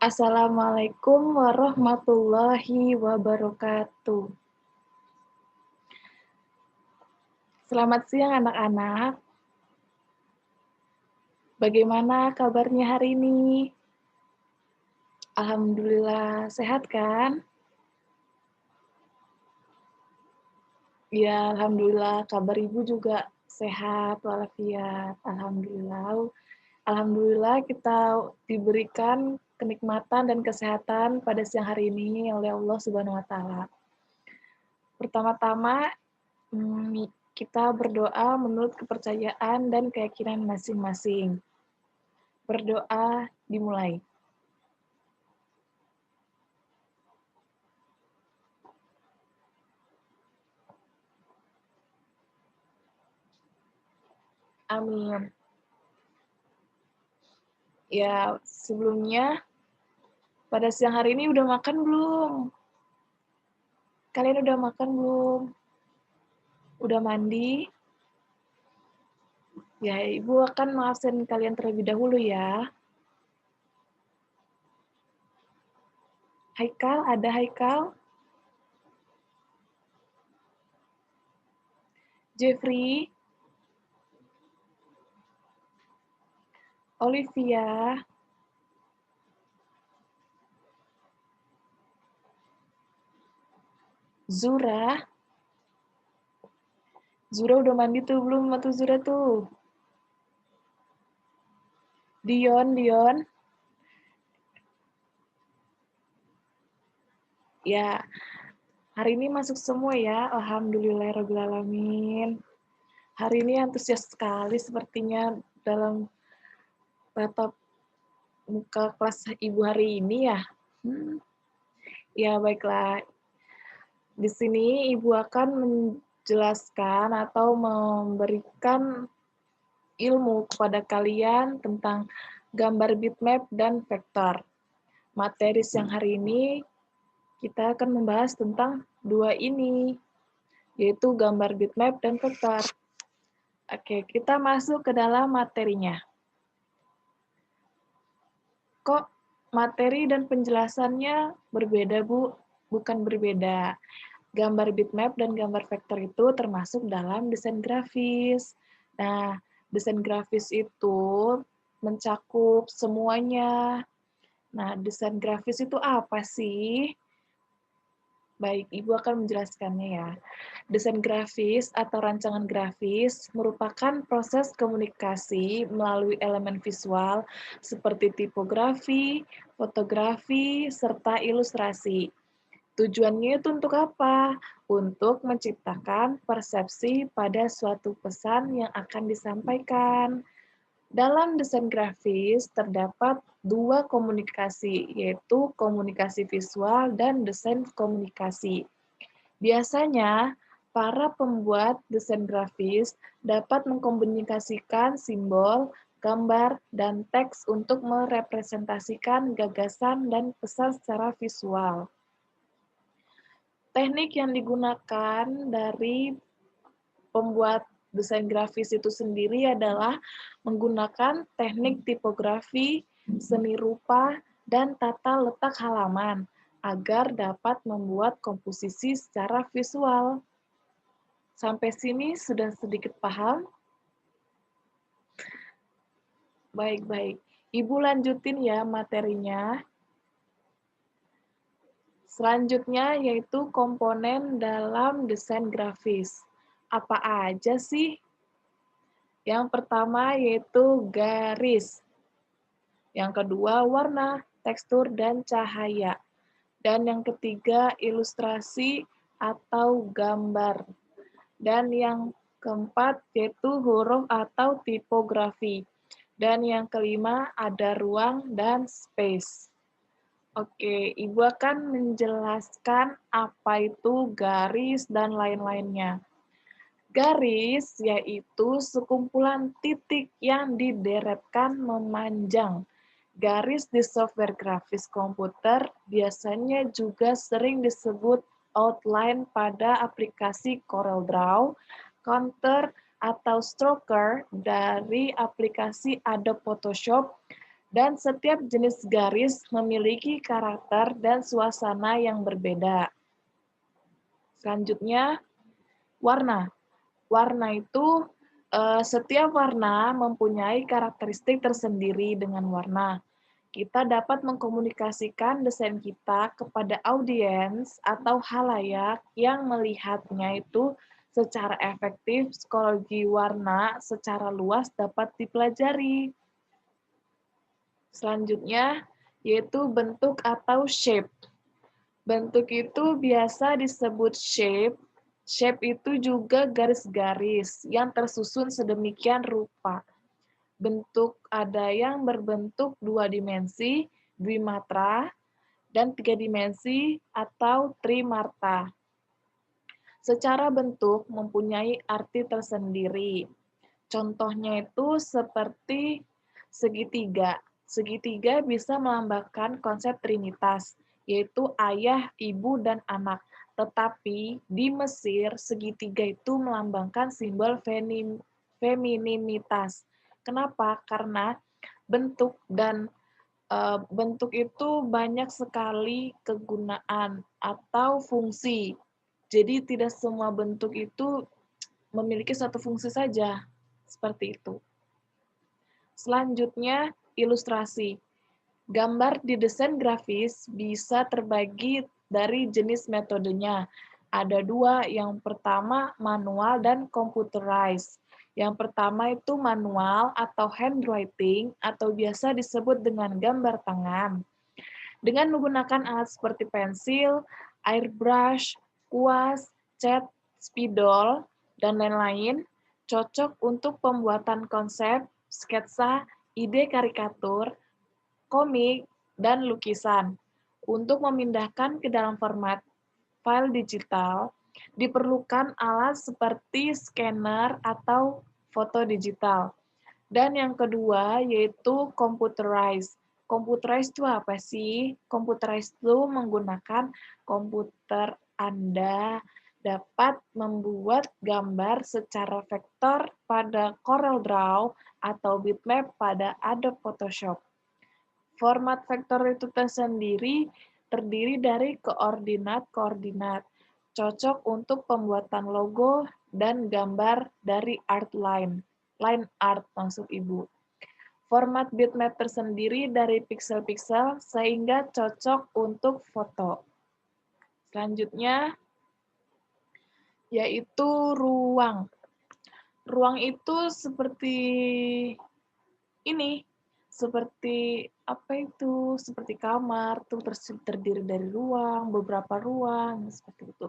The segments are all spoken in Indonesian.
Assalamualaikum warahmatullahi wabarakatuh. Selamat siang anak-anak. Bagaimana kabarnya hari ini? Alhamdulillah sehat kan? Ya, alhamdulillah kabar Ibu juga sehat walafiat. Alhamdulillah. Alhamdulillah kita diberikan kenikmatan dan kesehatan pada siang hari ini oleh Allah Subhanahu wa taala. Pertama-tama kita berdoa menurut kepercayaan dan keyakinan masing-masing. Berdoa dimulai. Amin. Ya, sebelumnya pada siang hari ini udah makan belum? Kalian udah makan belum? Udah mandi? Ya, Ibu akan mengabsen kalian terlebih dahulu ya. Haikal, ada Haikal? Jeffrey? Olivia? Zura? Zura udah mandi tuh belum atau Zura tuh? Dion? Ya, hari ini masuk semua ya. Alhamdulillahirrahmanirrahim. Hari ini antusias sekali sepertinya dalam tatap muka kelas Ibu hari ini ya. Ya, baiklah. Di sini Ibu akan menjelaskan atau memberikan ilmu kepada kalian tentang gambar bitmap dan vektor. Materi siang hari ini kita akan membahas tentang dua ini, yaitu gambar bitmap dan vektor. Oke, kita masuk ke dalam materinya. Kok materi dan penjelasannya berbeda, Bu? Bukan berbeda. Gambar bitmap dan gambar vektor itu termasuk dalam desain grafis. Nah, desain grafis itu mencakup semuanya. Nah, desain grafis itu apa sih? Baik, Ibu akan menjelaskannya ya. Desain grafis atau rancangan grafis merupakan proses komunikasi melalui elemen visual seperti tipografi, fotografi, serta ilustrasi. Tujuannya itu untuk apa? Untuk menciptakan persepsi pada suatu pesan yang akan disampaikan. Dalam desain grafis terdapat dua komunikasi, yaitu komunikasi visual dan desain komunikasi. Biasanya, para pembuat desain grafis dapat mengkomunikasikan simbol, gambar, dan teks untuk merepresentasikan gagasan dan pesan secara visual. Teknik yang digunakan dari pembuat desain grafis itu sendiri adalah menggunakan teknik tipografi, seni rupa, dan tata letak halaman agar dapat membuat komposisi secara visual. Sampai sini sudah sedikit paham? Baik-baik. Ibu lanjutin ya materinya. Selanjutnya yaitu komponen dalam desain grafis. Apa aja sih? Yang pertama yaitu garis. Yang kedua warna, tekstur, dan cahaya. Dan yang ketiga ilustrasi atau gambar. Dan yang keempat yaitu huruf atau tipografi. Dan yang kelima ada ruang dan space. Oke, Ibu akan menjelaskan apa itu garis dan lain-lainnya. Garis yaitu sekumpulan titik yang dideretkan memanjang. Garis di software grafis komputer biasanya juga sering disebut outline pada aplikasi CorelDRAW, Contour, atau Stroker dari aplikasi Adobe Photoshop, Dan setiap jenis garis memiliki karakter dan suasana yang berbeda. Selanjutnya, warna. Warna itu, setiap warna mempunyai karakteristik tersendiri dengan warna. Kita dapat mengkomunikasikan desain kita kepada audiens atau halayak yang melihatnya itu secara efektif. Psikologi warna secara luas dapat dipelajari. Selanjutnya, yaitu bentuk atau shape. Bentuk itu biasa disebut shape. Shape itu juga garis-garis yang tersusun sedemikian rupa. Bentuk ada yang berbentuk 2 dimensi, dwimatra, dan 3 dimensi atau trimarta. Secara bentuk mempunyai arti tersendiri. Contohnya itu seperti segitiga. Segitiga bisa melambangkan konsep trinitas, yaitu ayah, ibu, dan anak. Tetapi di Mesir, segitiga itu melambangkan simbol femininitas. Kenapa? Karena bentuk dan bentuk itu banyak sekali kegunaan atau fungsi. Jadi tidak semua bentuk itu memiliki satu fungsi saja. Seperti itu. Selanjutnya, ilustrasi. Gambar di desain grafis bisa terbagi dari jenis metodenya. Ada 2, yang pertama manual dan computerized. Yang pertama itu manual atau handwriting atau biasa disebut dengan gambar tangan. Dengan menggunakan alat seperti pensil, airbrush, kuas, cat, spidol, dan lain-lain, cocok untuk pembuatan konsep, sketsa, ide karikatur, komik, dan lukisan. Untuk memindahkan ke dalam format file digital, diperlukan alat seperti scanner atau foto digital. Dan yang kedua yaitu computerized. Computerized itu apa sih? Computerized itu menggunakan komputer Anda dapat membuat gambar secara vektor pada CorelDRAW atau bitmap pada Adobe Photoshop. Format vektor itu tersendiri terdiri dari koordinat-koordinat, cocok untuk pembuatan logo dan gambar dari line art maksud Ibu. Format bitmap tersendiri dari piksel-piksel sehingga cocok untuk foto. Selanjutnya, yaitu ruang. Ruang itu seperti ini, seperti apa itu? Seperti kamar, tuh terdiri dari ruang, beberapa ruang, seperti itu.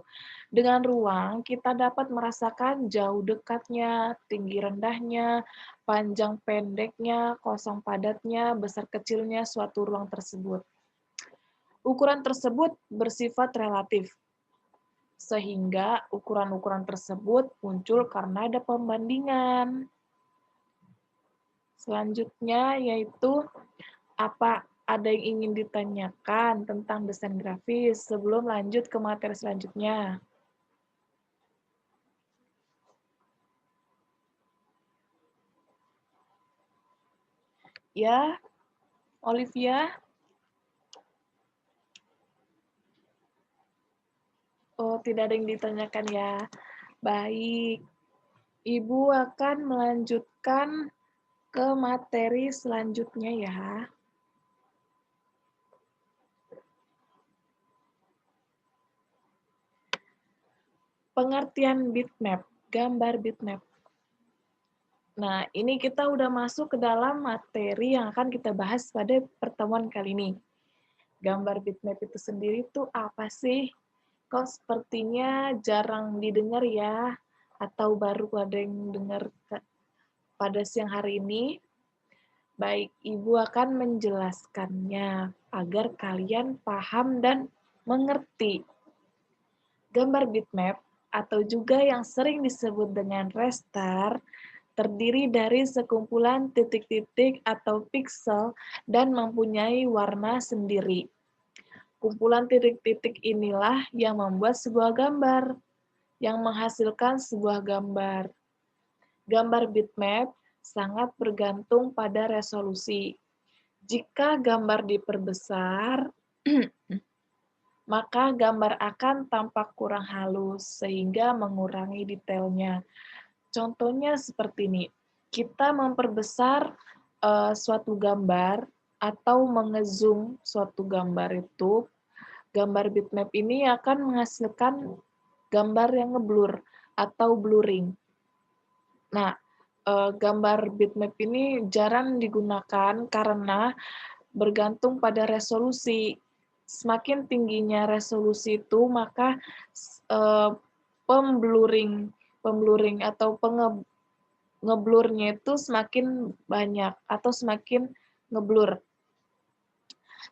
Dengan ruang, kita dapat merasakan jauh dekatnya, tinggi rendahnya, panjang pendeknya, kosong padatnya, besar kecilnya suatu ruang tersebut. Ukuran tersebut bersifat relatif, sehingga ukuran-ukuran tersebut muncul karena ada pembandingan. Selanjutnya yaitu apa ada yang ingin ditanyakan tentang desain grafis sebelum lanjut ke materi selanjutnya? Ya, Olivia? Oh, tidak ada yang ditanyakan ya. Baik. Ibu akan melanjutkan ke materi selanjutnya ya. Pengertian bitmap, gambar bitmap. Nah, ini kita udah masuk ke dalam materi yang akan kita bahas pada pertemuan kali ini. Gambar bitmap itu sendiri tuh apa sih? Kok sepertinya jarang didengar ya? Atau baru ada yang dengar pada siang hari ini? Baik, Ibu akan menjelaskannya agar kalian paham dan mengerti. Gambar bitmap atau juga yang sering disebut dengan raster terdiri dari sekumpulan titik-titik atau piksel dan mempunyai warna sendiri. Kumpulan titik-titik inilah yang membuat sebuah gambar, yang menghasilkan sebuah gambar. Gambar bitmap sangat bergantung pada resolusi. Jika gambar diperbesar, maka gambar akan tampak kurang halus sehingga mengurangi detailnya. Contohnya seperti ini, kita memperbesar suatu gambar atau mengezoom suatu gambar itu, gambar bitmap ini akan menghasilkan gambar yang ngeblur atau blurring. Nah, gambar bitmap ini jarang digunakan karena bergantung pada resolusi. Semakin tingginya resolusi itu, maka pembluring atau ngeblurnya itu semakin banyak atau semakin ngeblur.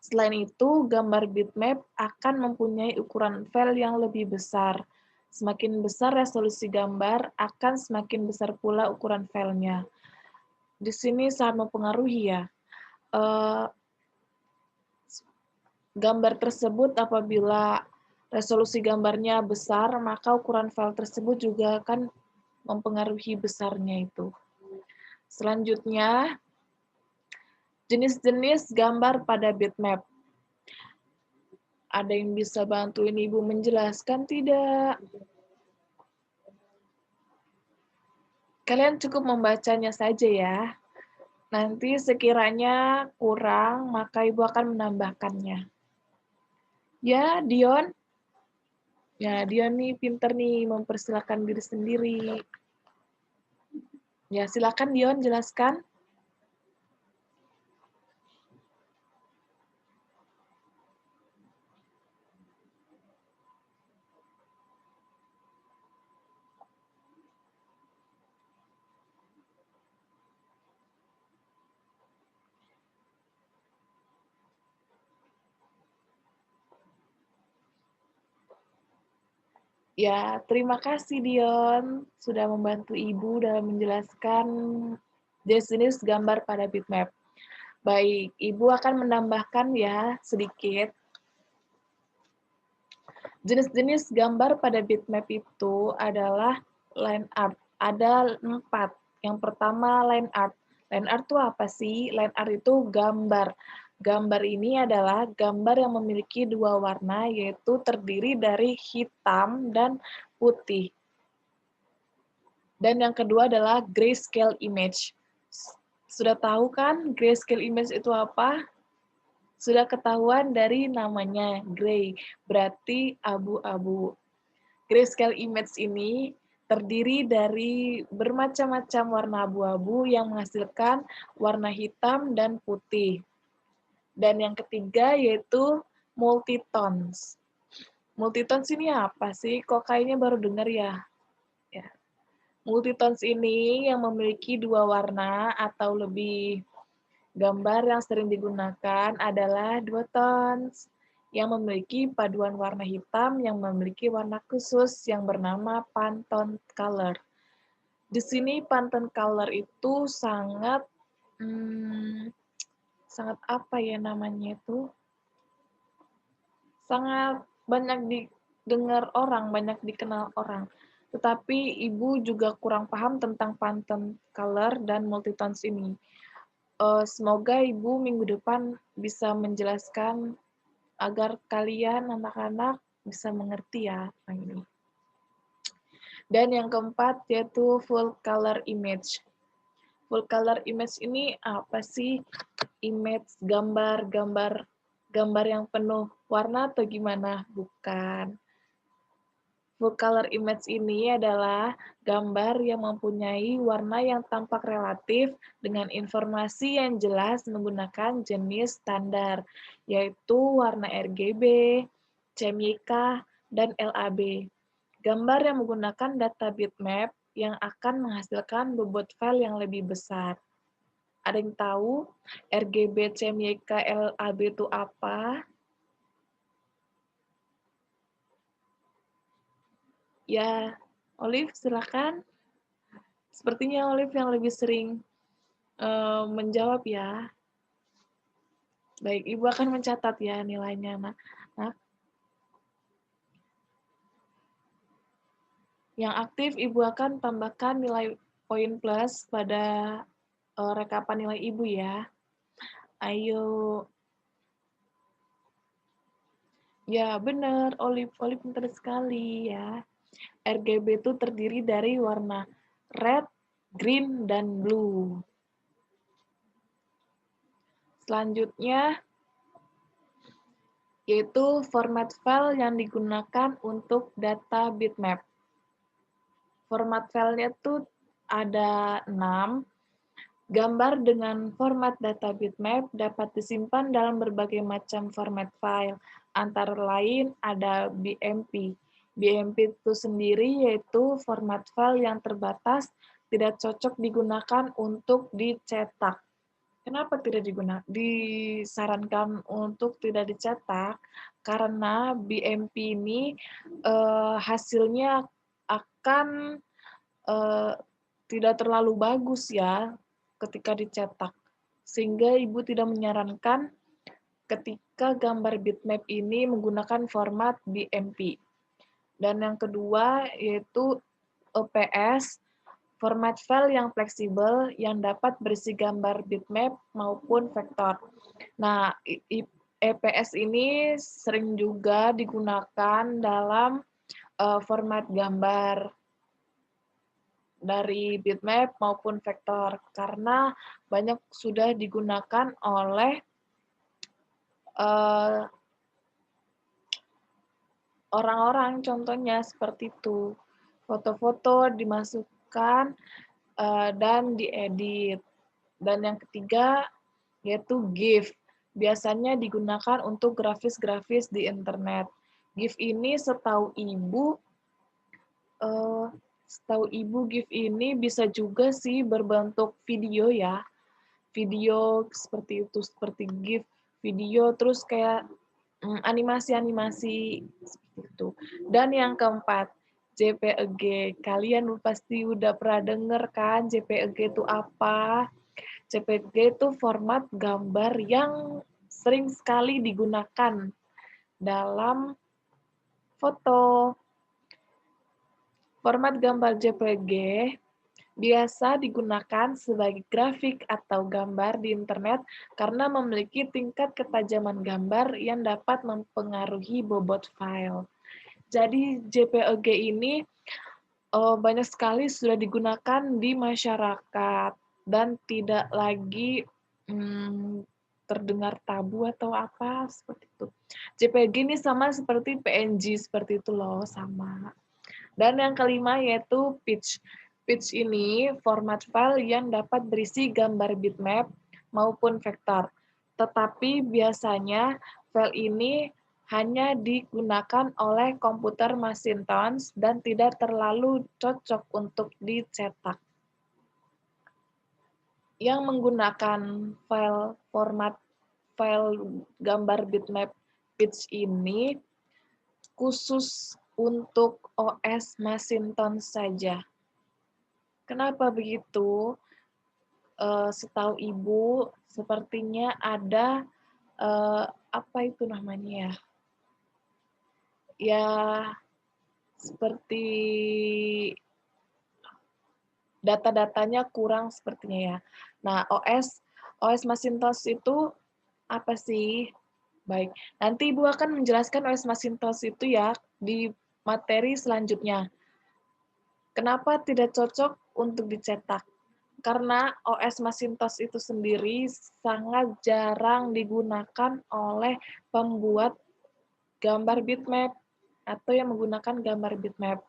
Selain itu, gambar bitmap akan mempunyai ukuran file yang lebih besar. Semakin besar resolusi gambar, akan semakin besar pula ukuran filenya. Di sini sangat mempengaruhi ya. Gambar tersebut apabila resolusi gambarnya besar, maka ukuran file tersebut juga akan mempengaruhi besarnya itu. Selanjutnya, jenis-jenis gambar pada bitmap. Ada yang bisa bantuin Ibu menjelaskan tidak? Kalian cukup membacanya saja ya. Nanti sekiranya kurang, maka Ibu akan menambahkannya. Ya, Dion? Ya, Dion nih pinter nih mempersilahkan diri sendiri. Ya, silakan Dion jelaskan. Ya, terima kasih Dion sudah membantu Ibu dalam menjelaskan jenis gambar pada bitmap. Baik, Ibu akan menambahkan ya sedikit. Jenis-jenis gambar pada bitmap itu adalah line art. Ada 4. Yang pertama line art. Line art itu apa sih? Line art itu gambar. Gambar ini adalah gambar yang memiliki 2 warna, yaitu terdiri dari hitam dan putih. Dan yang kedua adalah grayscale image. Sudah tahu kan grayscale image itu apa? Sudah ketahuan dari namanya, gray, berarti abu-abu. Grayscale image ini terdiri dari bermacam-macam warna abu-abu yang menghasilkan warna hitam dan putih. Dan yang ketiga yaitu multitones. Multitones ini apa sih? Kok kayaknya baru dengar ya? Ya. Multitones ini yang memiliki 2 warna atau lebih. Gambar yang sering digunakan adalah duotones yang memiliki paduan warna hitam yang memiliki warna khusus yang bernama Pantone color. Di sini Pantone color itu sangat sangat apa ya namanya itu? Sangat banyak didengar orang, banyak dikenal orang. Tetapi Ibu juga kurang paham tentang Pantone color dan multitones ini. Semoga Ibu minggu depan bisa menjelaskan agar kalian anak-anak bisa mengerti ya ini. Dan yang keempat yaitu full color image. Full color image ini apa sih? Image gambar yang penuh warna atau gimana? Bukan. Full color image ini adalah gambar yang mempunyai warna yang tampak relatif dengan informasi yang jelas menggunakan jenis standar, yaitu warna RGB, CMYK, dan LAB. Gambar yang menggunakan data bitmap yang akan menghasilkan bobot file yang lebih besar. Ada yang tahu RGB, CMYK, LAB itu apa? Ya, Olive silakan. Sepertinya Olive yang lebih sering menjawab ya. Baik, Ibu akan mencatat ya nilainya, Nak. Yang aktif Ibu akan tambahkan nilai poin plus pada rekapan nilai Ibu ya. Ayo. Ya, benar. Olive pintar sekali ya. RGB itu terdiri dari warna red, green, dan blue. Selanjutnya, yaitu format file yang digunakan untuk data bitmap. Format filenya tuh ada 6. Gambar dengan format data bitmap dapat disimpan dalam berbagai macam format file, antara lain ada BMP. BMP itu sendiri yaitu format file yang terbatas, tidak cocok digunakan untuk dicetak. Kenapa tidak disarankan untuk tidak dicetak? Karena BMP ini hasilnya akan tidak terlalu bagus ya ketika dicetak. Sehingga Ibu tidak menyarankan ketika gambar bitmap ini menggunakan format BMP. Dan yang kedua yaitu EPS, format file yang fleksibel yang dapat berisi gambar bitmap maupun vektor. Nah, EPS ini sering juga digunakan dalam format gambar dari bitmap maupun vektor karena banyak sudah digunakan oleh orang-orang, contohnya seperti itu. Foto-foto dimasukkan dan diedit. Dan yang ketiga yaitu GIF. Biasanya digunakan untuk grafis-grafis di internet. GIF ini setahu ibu GIF ini bisa juga sih berbentuk video ya. Video seperti itu, seperti GIF, video, terus kayak animasi-animasi seperti itu. Dan yang keempat, JPEG. Kalian pasti udah pernah denger kan JPEG itu apa? JPEG itu format gambar yang sering sekali digunakan dalam foto. Format gambar JPG biasa digunakan sebagai grafik atau gambar di internet karena memiliki tingkat ketajaman gambar yang dapat mempengaruhi bobot file. Jadi JPEG ini banyak sekali sudah digunakan di masyarakat dan tidak lagi terdengar tabu atau apa seperti itu. JPEG ini sama seperti PNG seperti itu loh, sama. Dan yang kelima yaitu pitch. Pitch ini format file yang dapat berisi gambar bitmap maupun vektor. Tetapi biasanya file ini hanya digunakan oleh komputer Macintosh dan tidak terlalu cocok untuk dicetak. Yang menggunakan format file gambar bitmap pitch ini khusus untuk OS Macintosh saja. Kenapa begitu? Setahu Ibu, sepertinya ada apa itu namanya ya? Ya, seperti data-datanya kurang sepertinya ya. Nah, OS Macintosh itu apa sih? Baik, nanti Ibu akan menjelaskan OS Macintosh itu ya di materi selanjutnya. Kenapa tidak cocok untuk dicetak? Karena OS Macintosh itu sendiri sangat jarang digunakan oleh pembuat gambar bitmap atau yang menggunakan gambar bitmap.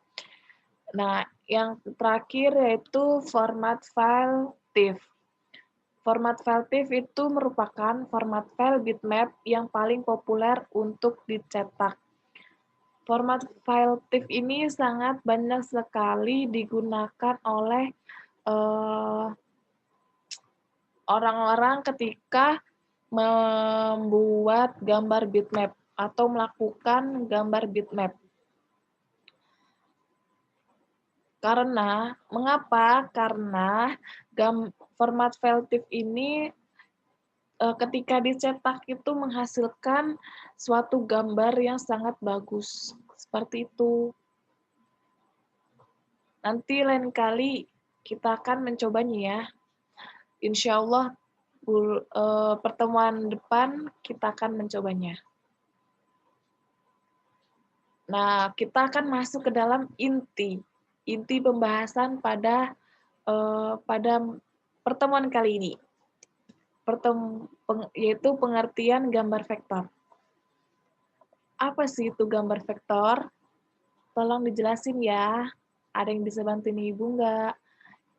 Nah, yang terakhir yaitu format file TIFF. Format file TIFF itu merupakan format file bitmap yang paling populer untuk dicetak. Format file TIFF ini sangat banyak sekali digunakan oleh orang-orang ketika membuat gambar bitmap atau melakukan gambar bitmap. Mengapa? Karena format file TIFF ini ketika dicetak itu menghasilkan suatu gambar yang sangat bagus. Seperti itu. Nanti lain kali kita akan mencobanya ya. Insya Allah pertemuan depan kita akan mencobanya. Nah, kita akan masuk ke dalam inti pembahasan pada pertemuan kali ini, yaitu pengertian gambar vektor. Apa sih itu gambar vektor? Tolong dijelasin ya. Ada yang bisa bantuin Ibu nggak?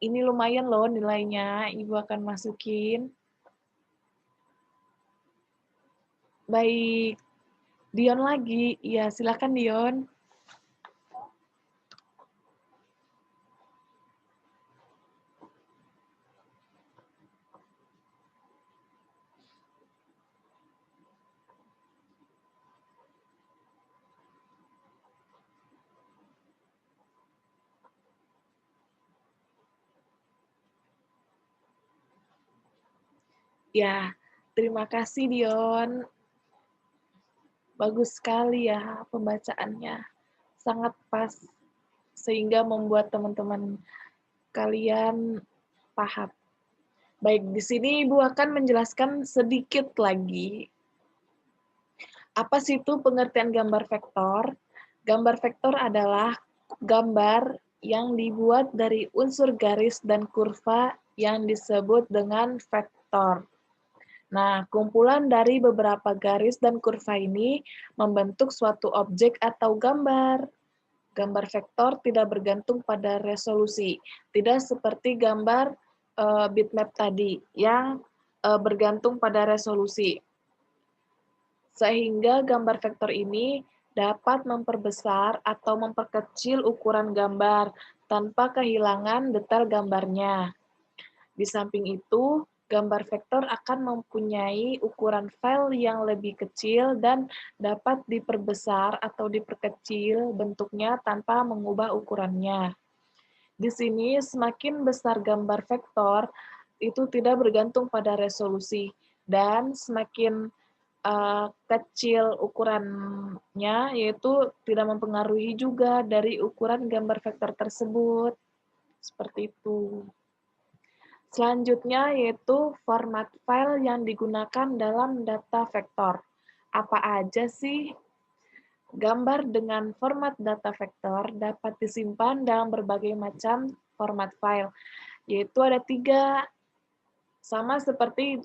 Ini lumayan loh nilainya, Ibu akan masukin. Baik, Dion lagi. Ya, silakan Dion. Ya, terima kasih Dion. Bagus sekali ya pembacaannya. Sangat pas sehingga membuat teman-teman kalian paham. Baik, di sini Ibu akan menjelaskan sedikit lagi. Apa sih itu pengertian gambar vektor? Gambar vektor adalah gambar yang dibuat dari unsur garis dan kurva yang disebut dengan vektor. Nah, kumpulan dari beberapa garis dan kurva ini membentuk suatu objek atau gambar. Gambar vektor tidak bergantung pada resolusi, tidak seperti gambar bitmap tadi yang bergantung pada resolusi. Sehingga gambar vektor ini dapat memperbesar atau memperkecil ukuran gambar tanpa kehilangan detail gambarnya. Di samping itu, gambar vektor akan mempunyai ukuran file yang lebih kecil dan dapat diperbesar atau diperkecil bentuknya tanpa mengubah ukurannya. Di sini, semakin besar gambar vektor, itu tidak bergantung pada resolusi, dan semakin kecil ukurannya, yaitu tidak mempengaruhi juga dari ukuran gambar vektor tersebut. Seperti itu. Selanjutnya yaitu format file yang digunakan dalam data vektor. Apa aja sih? Gambar dengan format data vektor dapat disimpan dalam berbagai macam format file, yaitu ada 3, sama seperti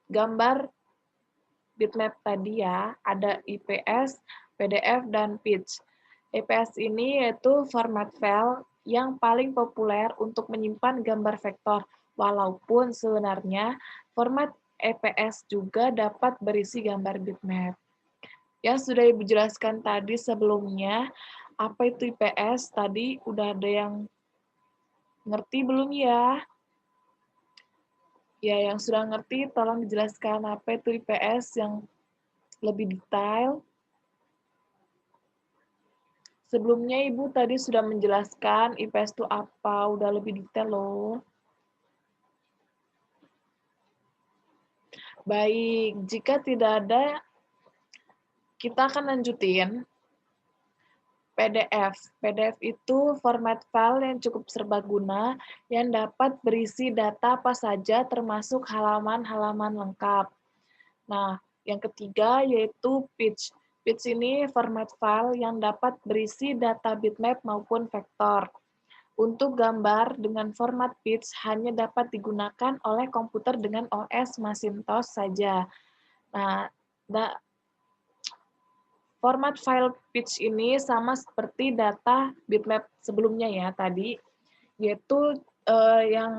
gambar bitmap tadi ya, ada IPS, PDF, dan PITS. IPS ini yaitu format file yang paling populer untuk menyimpan gambar vektor, walaupun sebenarnya format EPS juga dapat berisi gambar bitmap. Ya, sudah Ibu jelaskan tadi sebelumnya, apa itu IPS, tadi udah ada yang ngerti belum ya? Ya, yang sudah ngerti, tolong dijelaskan apa itu IPS yang lebih detail. Sebelumnya Ibu tadi sudah menjelaskan IPS itu apa, udah lebih detail loh. Baik, jika tidak ada, kita akan lanjutin PDF. PDF itu format file yang cukup serbaguna yang dapat berisi data apa saja termasuk halaman-halaman lengkap. Nah, yang ketiga yaitu PITS. PITS ini format file yang dapat berisi data bitmap maupun vektor. Untuk gambar dengan format PITS hanya dapat digunakan oleh komputer dengan OS Macintosh saja. Nah, format file PITS ini sama seperti data bitmap sebelumnya ya tadi, yaitu yang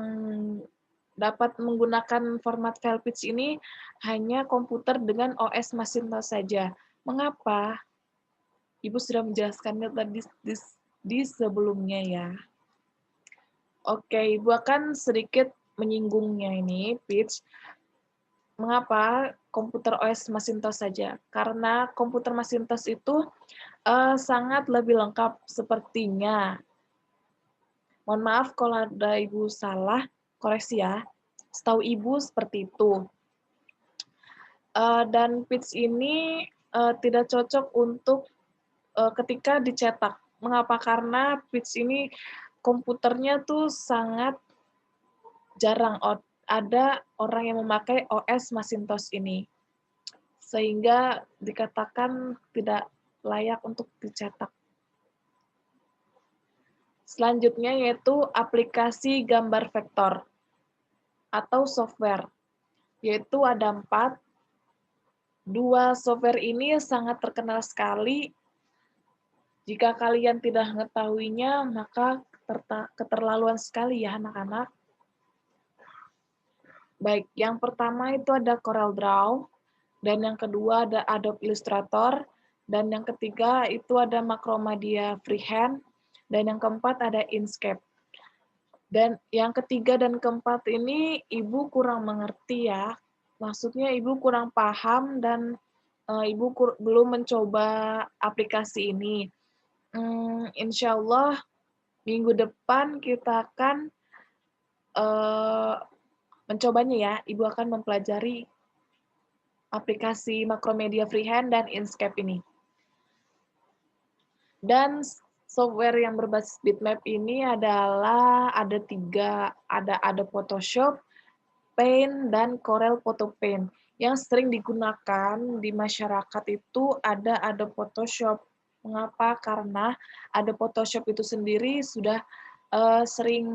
dapat menggunakan format file PITS ini hanya komputer dengan OS Macintosh saja. Mengapa? Ibu sudah menjelaskannya tadi di sebelumnya ya. Oke, Ibu akan sedikit menyinggungnya ini, PITS. Mengapa komputer OS Macintosh saja? Karena komputer Macintosh itu sangat lebih lengkap sepertinya. Mohon maaf kalau ada Ibu salah, koreksi ya. Setahu Ibu seperti itu. Dan PITS ini tidak cocok untuk ketika dicetak. Mengapa? Karena PITS ini komputernya tuh sangat jarang ada orang yang memakai OS Macintosh ini, sehingga dikatakan tidak layak untuk dicetak. Selanjutnya yaitu aplikasi gambar vektor atau software, yaitu ada 4. 2 software ini sangat terkenal sekali. Jika kalian tidak mengetahuinya, maka keterlaluan sekali ya anak-anak. Baik, yang pertama itu ada CorelDRAW, dan yang kedua ada Adobe Illustrator, dan yang ketiga itu ada Macromedia Freehand, dan yang keempat ada Inkscape. Dan yang ketiga dan keempat ini Ibu kurang mengerti ya. Maksudnya Ibu kurang paham dan Ibu belum mencoba aplikasi ini. Insya Allah minggu depan kita akan mencobanya ya. Ibu akan mempelajari aplikasi Macromedia Freehand dan Inkscape ini. Dan software yang berbasis bitmap ini adalah ada 3, ada Photoshop, Paint, dan Corel Photo Paint. Yang sering digunakan di masyarakat itu ada Photoshop. Mengapa? Karena ada Photoshop itu sendiri sudah sering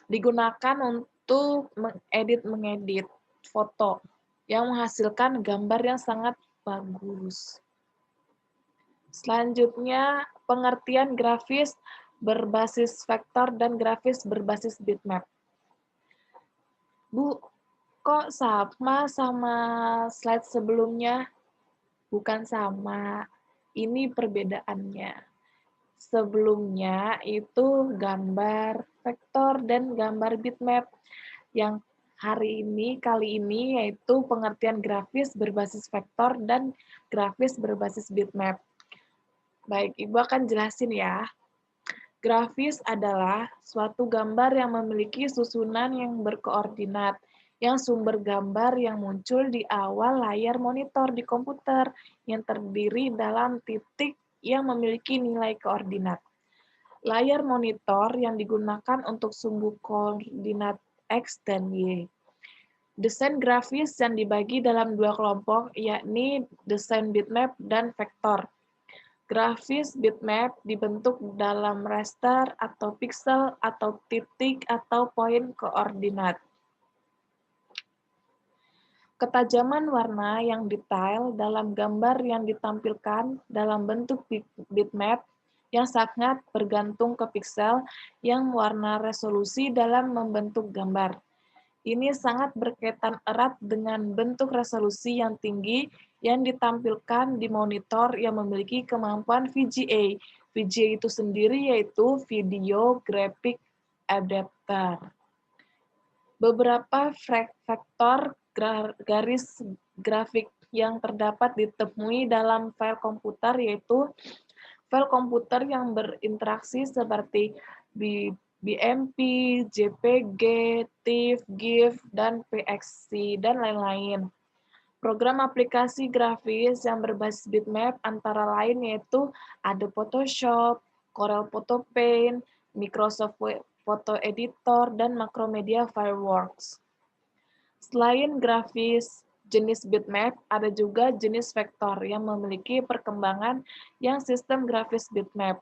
digunakan untuk mengedit foto yang menghasilkan gambar yang sangat bagus. Selanjutnya, pengertian grafis berbasis vektor dan grafis berbasis bitmap. Bu, kok sama slide sebelumnya? Bukan sama, ini perbedaannya. Sebelumnya itu gambar vektor dan gambar bitmap. Yang kali ini yaitu pengertian grafis berbasis vektor dan grafis berbasis bitmap. Baik, Ibu akan jelasin ya. Grafis adalah suatu gambar yang memiliki susunan yang berkoordinat, yang sumber gambar yang muncul di awal layar monitor di komputer, yang terdiri dalam titik yang memiliki nilai koordinat. Layar monitor yang digunakan untuk sumbu koordinat X dan Y. Desain grafis yang dibagi dalam 2 kelompok, yakni desain bitmap dan vektor. Grafis bitmap dibentuk dalam raster atau pixel atau titik atau poin koordinat. Ketajaman warna yang detail dalam gambar yang ditampilkan dalam bentuk bitmap yang sangat bergantung ke pixel yang warna resolusi dalam membentuk gambar. Ini sangat berkaitan erat dengan bentuk resolusi yang tinggi yang ditampilkan di monitor yang memiliki kemampuan VGA. VGA itu sendiri yaitu Video Graphic Adapter. Beberapa vektor garis grafik yang terdapat ditemui dalam file komputer yaitu file komputer yang berinteraksi seperti BMP, JPG, TIFF, GIF, dan PXC, dan lain-lain. Program aplikasi grafis yang berbasis bitmap antara lain yaitu Adobe Photoshop, Corel Photo Paint, Microsoft Photo Editor, dan Macromedia Fireworks. Selain grafis jenis bitmap, ada juga jenis vektor yang memiliki perkembangan yang sistem grafis bitmap.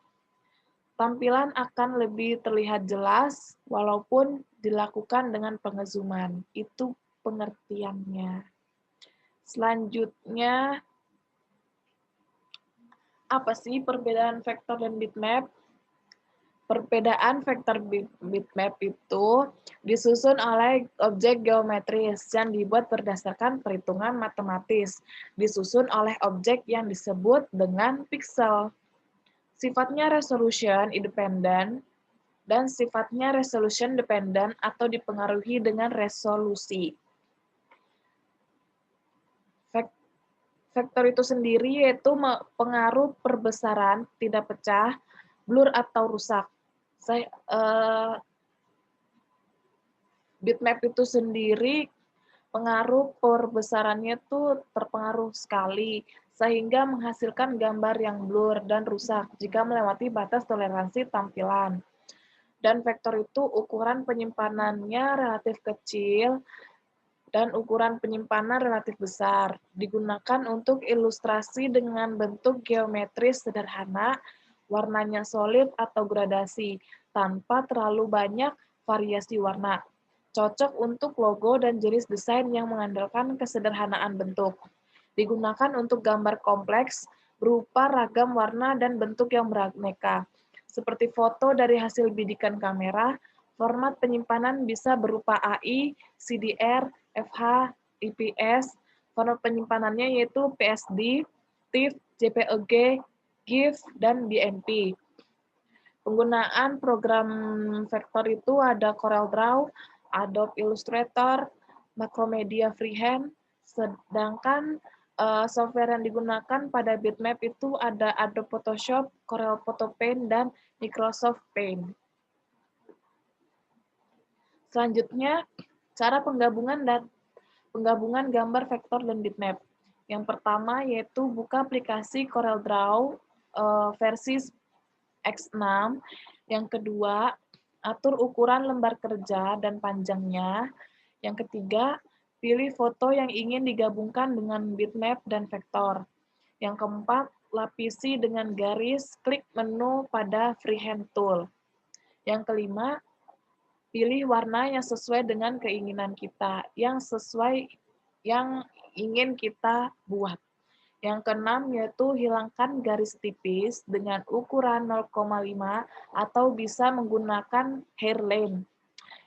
Tampilan akan lebih terlihat jelas walaupun dilakukan dengan pengezooman. Itu pengertiannya. Selanjutnya, apa sih perbedaan vektor dan bitmap? Perbedaan vektor bitmap itu disusun oleh objek geometris yang dibuat berdasarkan perhitungan matematis, disusun oleh objek yang disebut dengan pixel. Sifatnya resolution independent dan sifatnya resolution dependent atau dipengaruhi dengan resolusi. Vektor itu sendiri yaitu pengaruh perbesaran, tidak pecah, blur atau rusak. Bitmap itu sendiri pengaruh perbesarannya itu terpengaruh sekali, sehingga menghasilkan gambar yang blur dan rusak jika melewati batas toleransi tampilan. Dan vektor itu ukuran penyimpanannya relatif kecil dan ukuran penyimpanan relatif besar. Digunakan untuk ilustrasi dengan bentuk geometris sederhana, warnanya solid atau gradasi, tanpa terlalu banyak variasi warna. Cocok untuk logo dan jenis desain yang mengandalkan kesederhanaan bentuk. Digunakan untuk gambar kompleks berupa ragam warna dan bentuk yang beraneka. Seperti foto dari hasil bidikan kamera, format penyimpanan bisa berupa AI, CDR, FH, IPS. Format penyimpanannya yaitu PSD, TIFF, JPEG, GIF, dan BMP. Penggunaan program vektor itu ada CorelDRAW, Adobe Illustrator, Macromedia Freehand, sedangkan software yang digunakan pada bitmap itu ada Adobe Photoshop, Corel Photo Paint, dan Microsoft Paint. Selanjutnya, cara penggabungan gambar vektor dan bitmap. Yang pertama yaitu buka aplikasi CorelDRAW versi X6. Yang kedua, atur ukuran lembar kerja dan panjangnya. Yang ketiga, pilih foto yang ingin digabungkan dengan bitmap dan vektor. Yang keempat, lapisi dengan garis, klik menu pada freehand tool. Yang kelima, pilih warna yang sesuai dengan keinginan kita, yang ingin kita buat. Yang keenam yaitu hilangkan garis tipis dengan ukuran 0,5 atau bisa menggunakan hairline.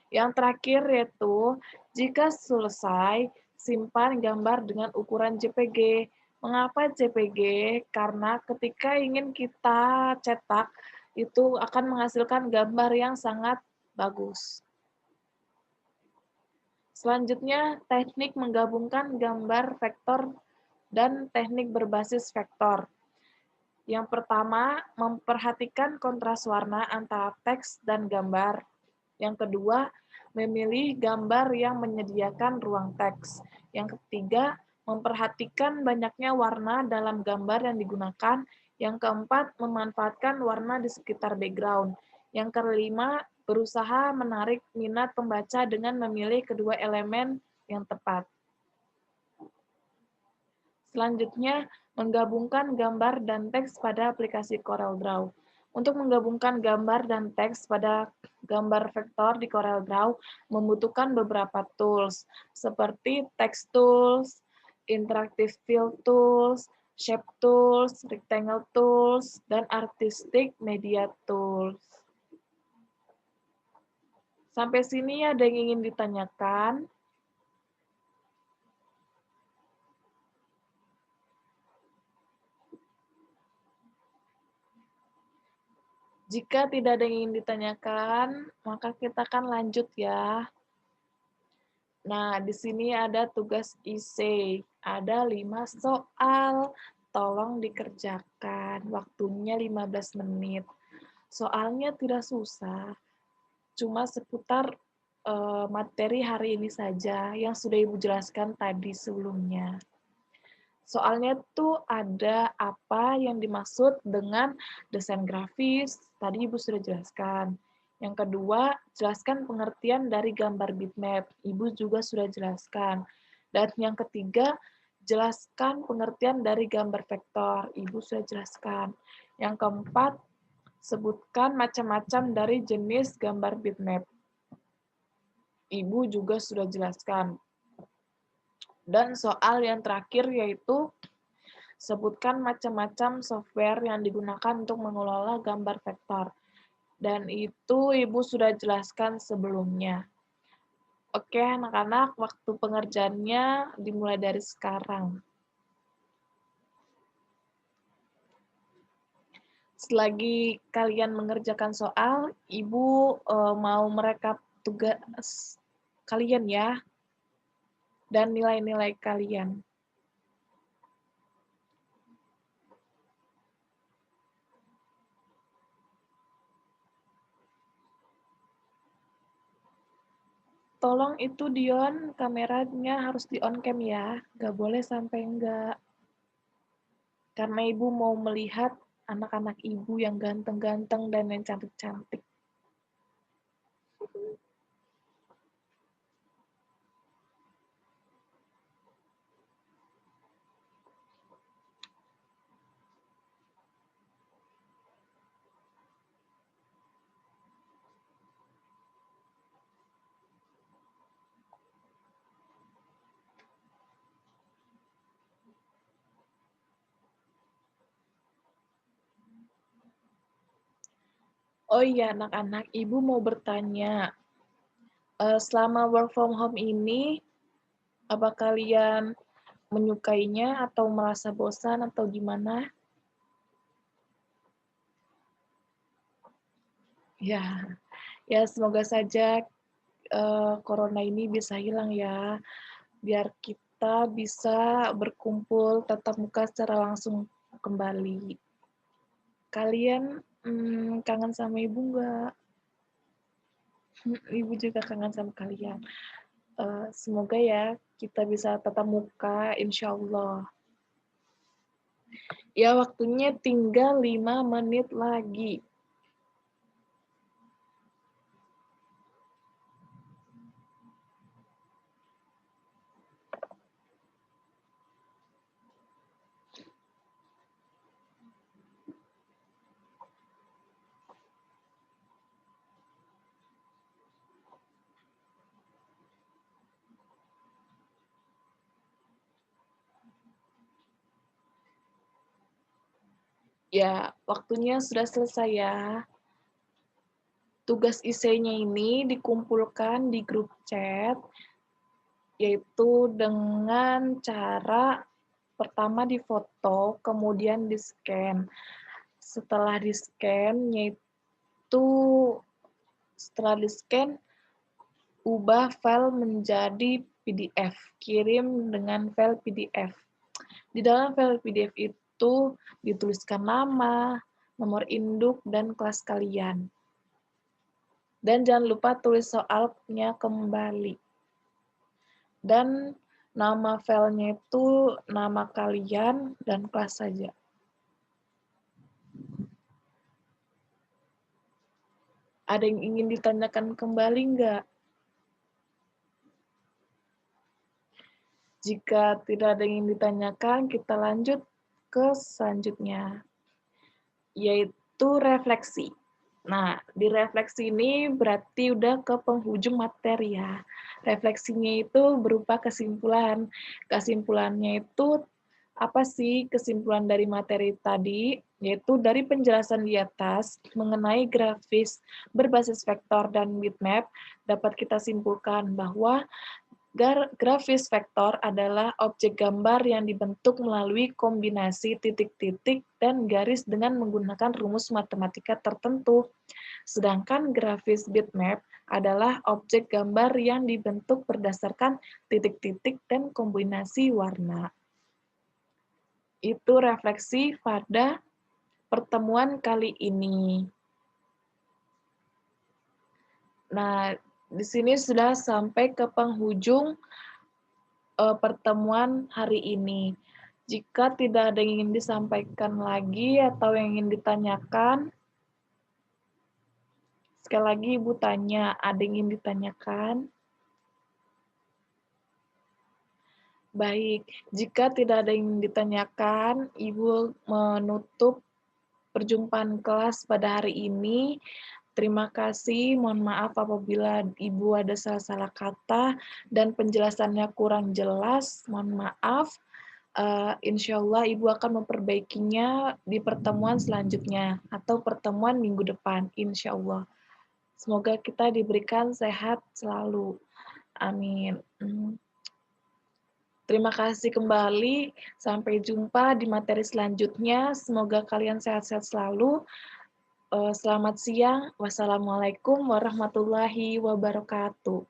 Yang terakhir yaitu jika selesai, simpan gambar dengan ukuran JPG. Mengapa JPG? Karena ketika ingin kita cetak, itu akan menghasilkan gambar yang sangat bagus. Selanjutnya, teknik menggabungkan gambar vektor dan teknik berbasis vektor. Yang pertama, memperhatikan kontras warna antara teks dan gambar. Yang kedua, memilih gambar yang menyediakan ruang teks. Yang ketiga, memperhatikan banyaknya warna dalam gambar yang digunakan. Yang keempat, memanfaatkan warna di sekitar background. Yang kelima, berusaha menarik minat pembaca dengan memilih kedua elemen yang tepat. Selanjutnya, menggabungkan gambar dan teks pada aplikasi CorelDRAW. Untuk menggabungkan gambar dan teks pada gambar vektor di CorelDRAW membutuhkan beberapa tools, seperti Text Tools, Interactive Fill Tools, Shape Tools, Rectangle Tools, dan Artistic Media Tools. Sampai sini ada yang ingin ditanyakan? Jika tidak ada yang ingin ditanyakan, maka kita akan lanjut ya. Nah, di sini ada tugas essay. Ada 5 soal. Tolong dikerjakan. Waktunya 15 menit. Soalnya tidak susah. Cuma seputar materi hari ini saja yang sudah Ibu jelaskan tadi sebelumnya. Soalnya tuh ada apa yang dimaksud dengan desain grafis, tadi Ibu sudah jelaskan. Yang kedua, jelaskan pengertian dari gambar bitmap, Ibu juga sudah jelaskan. Dan yang ketiga, jelaskan pengertian dari gambar vektor, Ibu sudah jelaskan. Yang keempat, sebutkan macam-macam dari jenis gambar bitmap, Ibu juga sudah jelaskan. Dan soal yang terakhir yaitu sebutkan macam-macam software yang digunakan untuk mengelola gambar vektor. Dan itu Ibu sudah jelaskan sebelumnya. Oke, anak-anak, waktu pengerjaannya dimulai dari sekarang. Selagi kalian mengerjakan soal, Ibu mau merekap tugas kalian ya, dan nilai-nilai kalian. Tolong itu Dion, kameranya harus di on cam ya, nggak boleh sampai enggak. Karena Ibu mau melihat anak-anak Ibu yang ganteng-ganteng dan yang cantik-cantik. Oh iya, anak-anak, Ibu mau bertanya, selama work from home ini, apa kalian menyukainya atau merasa bosan atau gimana? Ya, ya semoga saja, corona ini bisa hilang ya, biar kita bisa berkumpul tatap muka secara langsung kembali. Kalian, kangen sama Ibu nggak? Ibu juga kangen sama kalian. Semoga ya kita bisa tatap muka, insyaallah. Ya waktunya tinggal 5 menit lagi. Ya, waktunya sudah selesai ya. Tugas esainya ini dikumpulkan di grup chat, yaitu dengan cara pertama difoto, kemudian di-scan. Setelah di-scan, yaitu setelah di-scan, ubah file menjadi PDF, kirim dengan file PDF. Di dalam file PDF itu dituliskan nama, nomor induk, dan kelas kalian. Dan jangan lupa tulis soalnya kembali. Dan nama filenya itu nama kalian dan kelas saja. Ada yang ingin ditanyakan kembali nggak? Jika tidak ada yang ingin ditanyakan, kita lanjut ke selanjutnya, yaitu refleksi. Nah, di refleksi ini berarti udah ke penghujung materi ya. Refleksinya itu berupa kesimpulan. Kesimpulannya itu apa sih kesimpulan dari materi tadi? Yaitu dari penjelasan di atas mengenai grafis berbasis vektor dan bitmap, dapat kita simpulkan bahwa grafis vektor adalah objek gambar yang dibentuk melalui kombinasi titik-titik dan garis dengan menggunakan rumus matematika tertentu. Sedangkan grafis bitmap adalah objek gambar yang dibentuk berdasarkan titik-titik dan kombinasi warna. Itu refleksi pada pertemuan kali ini. Nah, di sini sudah sampai ke penghujung pertemuan hari ini. Jika tidak ada yang ingin disampaikan lagi atau yang ingin ditanyakan, sekali lagi Ibu tanya, ada yang ingin ditanyakan? Baik, jika tidak ada yang ditanyakan, Ibu menutup perjumpaan kelas pada hari ini. Terima kasih, mohon maaf apabila Ibu ada salah-salah kata dan penjelasannya kurang jelas, mohon maaf. Insya Allah Ibu akan memperbaikinya di pertemuan selanjutnya atau pertemuan minggu depan, insya Allah. Semoga kita diberikan sehat selalu. Amin. Terima kasih kembali. Sampai jumpa di materi selanjutnya. Semoga kalian sehat-sehat selalu. Selamat siang. Wassalamualaikum warahmatullahi wabarakatuh.